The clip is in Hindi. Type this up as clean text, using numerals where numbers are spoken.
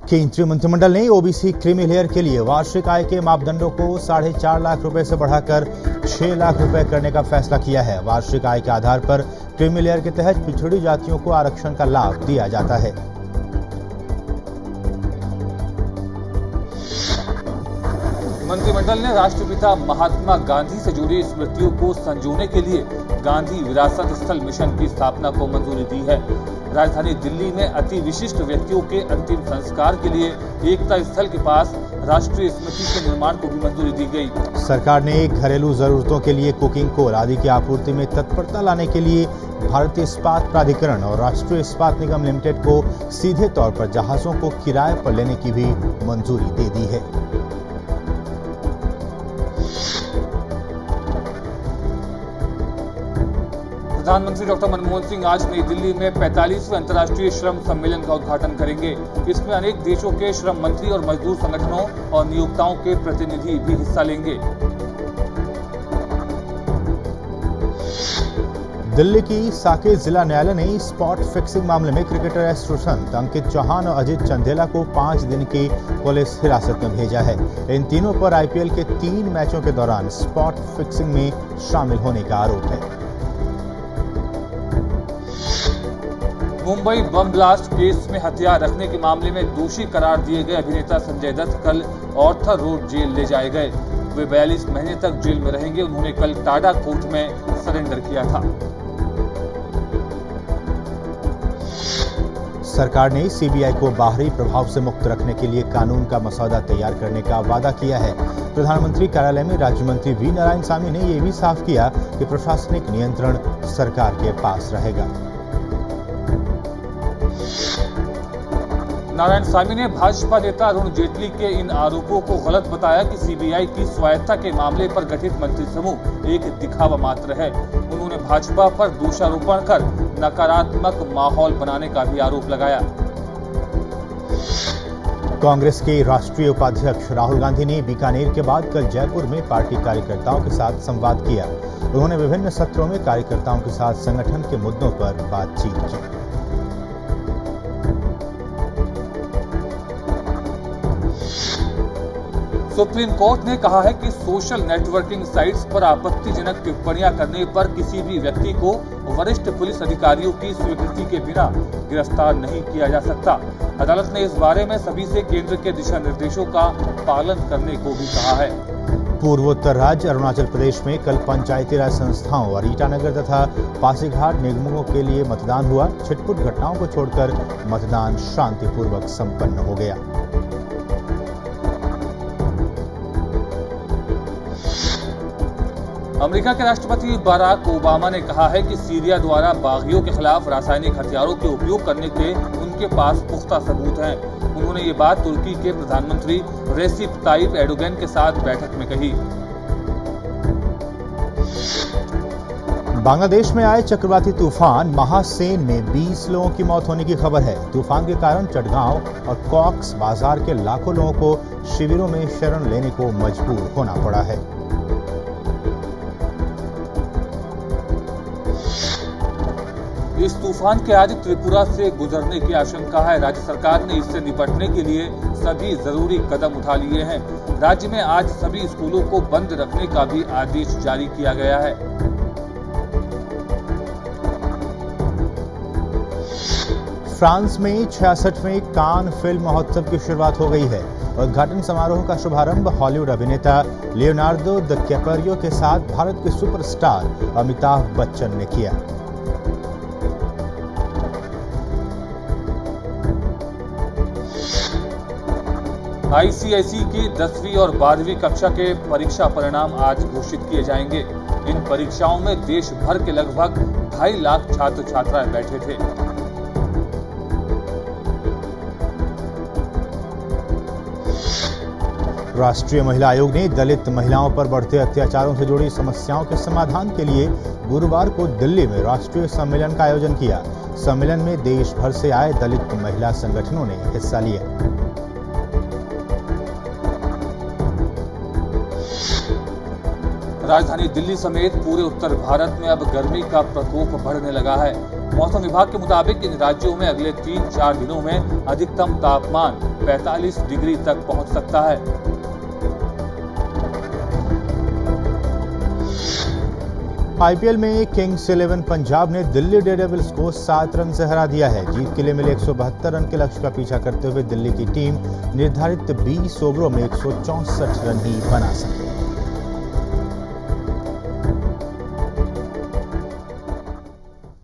केंद्रीय मंत्रिमंडल ने ओबीसी क्रीमी लेयर के लिए वार्षिक आय के मापदंडों को 4.5 लाख रुपए से बढ़ाकर 6 लाख रुपए करने का फैसला किया है। वार्षिक आय के आधार पर क्रीमी लेयर के तहत पिछड़ी जातियों को आरक्षण का लाभ दिया जाता है। मंत्रिमंडल ने राष्ट्रपिता महात्मा गांधी से जुड़ी स्मृतियों को संजोने के लिए गांधी विरासत स्थल मिशन की स्थापना को मंजूरी दी है। राजधानी दिल्ली में अति विशिष्ट व्यक्तियों के अंतिम संस्कार के लिए एकता स्थल के पास राष्ट्रीय स्मृति के निर्माण को भी मंजूरी दी गई। सरकार ने घरेलू जरूरतों के लिए कुकिंग कोल आदि की आपूर्ति में तत्परता लाने के लिए भारतीय इस्पात प्राधिकरण और राष्ट्रीय इस्पात निगम लिमिटेड को सीधे तौर पर जहाजों को किराए पर लेने की भी मंजूरी दे दी है। प्रधानमंत्री डॉक्टर मनमोहन सिंह आज नई दिल्ली में 45वें अंतर्राष्ट्रीय श्रम सम्मेलन का उद्घाटन करेंगे। इसमें अनेक देशों के श्रम मंत्री और मजदूर संगठनों और नियोक्ताओं के प्रतिनिधि भी हिस्सा लेंगे। दिल्ली की साकेत जिला न्यायालय ने स्पॉट फिक्सिंग मामले में क्रिकेटर एस सुशांत, अंकित चौहान और अजित चंदेला को 5 दिन की पुलिस हिरासत में भेजा है। इन तीनों पर आईपीएल के 3 मैचों के दौरान स्पॉट फिक्सिंग में शामिल होने का आरोप है। मुंबई बम ब्लास्ट केस में हथियार रखने के मामले में दोषी करार दिए गए अभिनेता संजय दत्त कल ऑर्थर रोड जेल ले जाए गए। वे 42 महीने तक जेल में रहेंगे। उन्होंने कल टाडा कोर्ट में सरेंडर किया था। सरकार ने सीबीआई को बाहरी प्रभाव से मुक्त रखने के लिए कानून का मसौदा तैयार करने का वादा किया है। प्रधानमंत्री कार्यालय में राज्य मंत्री वी नारायणसामी ने यह भी साफ किया कि प्रशासनिक नियंत्रण सरकार के पास रहेगा। नारायणसामी ने भाजपा नेता अरुण जेटली के इन आरोपों को गलत बताया कि सीबीआई की स्वायत्तता के मामले पर गठित मंत्री समूह एक दिखावा मात्र है। उन्होंने भाजपा पर दोषारोपण कर नकारात्मक माहौल बनाने का भी आरोप लगाया। कांग्रेस के राष्ट्रीय उपाध्यक्ष राहुल गांधी ने बीकानेर के बाद कल जयपुर में पार्टी कार्यकर्ताओं के साथ संवाद किया। उन्होंने विभिन्न सत्रों में कार्यकर्ताओं के साथ संगठन के मुद्दों पर बातचीत की। सुप्रीम कोर्ट ने कहा है कि सोशल नेटवर्किंग साइट्स पर आपत्तिजनक टिप्पणियां करने पर किसी भी व्यक्ति को वरिष्ठ पुलिस अधिकारियों की स्वीकृति के बिना गिरफ्तार नहीं किया जा सकता। अदालत ने इस बारे में सभी से केंद्र के दिशा निर्देशों का पालन करने को भी कहा है। पूर्वोत्तर राज्य अरुणाचल प्रदेश में कल पंचायती राज संस्थाओं और ईटानगर तथा पासीघाट निगमों के लिए मतदान हुआ। छिटपुट घटनाओं को छोड़कर मतदान शांतिपूर्वक संपन्न हो गया। अमेरिका के राष्ट्रपति बराक ओबामा ने कहा है कि सीरिया द्वारा बागियों के खिलाफ रासायनिक हथियारों के उपयोग करने के उनके पास पुख्ता सबूत हैं। उन्होंने ये बात तुर्की के प्रधानमंत्री रेसिप ताइप एर्डोगन के साथ बैठक में कही। बांग्लादेश में आए चक्रवाती तूफान महासेन में 20 लोगों की मौत होने की खबर है। तूफान के कारण चटगांव और कॉक्स बाजार के लाखों लोगों को शिविरों में शरण लेने को मजबूर होना पड़ा है। इस तूफान के आज त्रिपुरा से गुजरने की आशंका है। राज्य सरकार ने इससे निपटने के लिए सभी जरूरी कदम उठा लिए हैं। राज्य में आज सभी स्कूलों को बंद रखने का भी आदेश जारी किया गया है। फ्रांस में 66वें कान फिल्म महोत्सव की शुरुआत हो गई है। उद्घाटन समारोह का शुभारंभ हॉलीवुड अभिनेता लियोनार्डो डिकैप्रियो के साथ भारत के सुपरस्टार अमिताभ बच्चन ने किया। आईसीएसई की 10वीं और 12वीं कक्षा के परीक्षा परिणाम आज घोषित किए जाएंगे। इन परीक्षाओं में देश भर के लगभग 2.5 लाख छात्र छात्राएं बैठे थे। राष्ट्रीय महिला आयोग ने दलित महिलाओं पर बढ़ते अत्याचारों से जुड़ी समस्याओं के समाधान के लिए गुरुवार को दिल्ली में राष्ट्रीय सम्मेलन का आयोजन किया। सम्मेलन में देश भर से आए दलित महिला संगठनों ने हिस्सा लिया। राजधानी दिल्ली समेत पूरे उत्तर भारत में अब गर्मी का प्रकोप बढ़ने लगा है। मौसम विभाग के मुताबिक इन राज्यों में अगले 3-4 दिनों में अधिकतम तापमान 45 डिग्री तक पहुंच सकता है। आईपीएल में किंग्स 11 पंजाब ने दिल्ली डेयरडेविल्स को 7 रन से हरा दिया है। जीत के लिए मिले 172 रन के लक्ष्य का पीछा करते हुए दिल्ली की टीम निर्धारित 20 ओवरों में 164 रन ही बना सकी।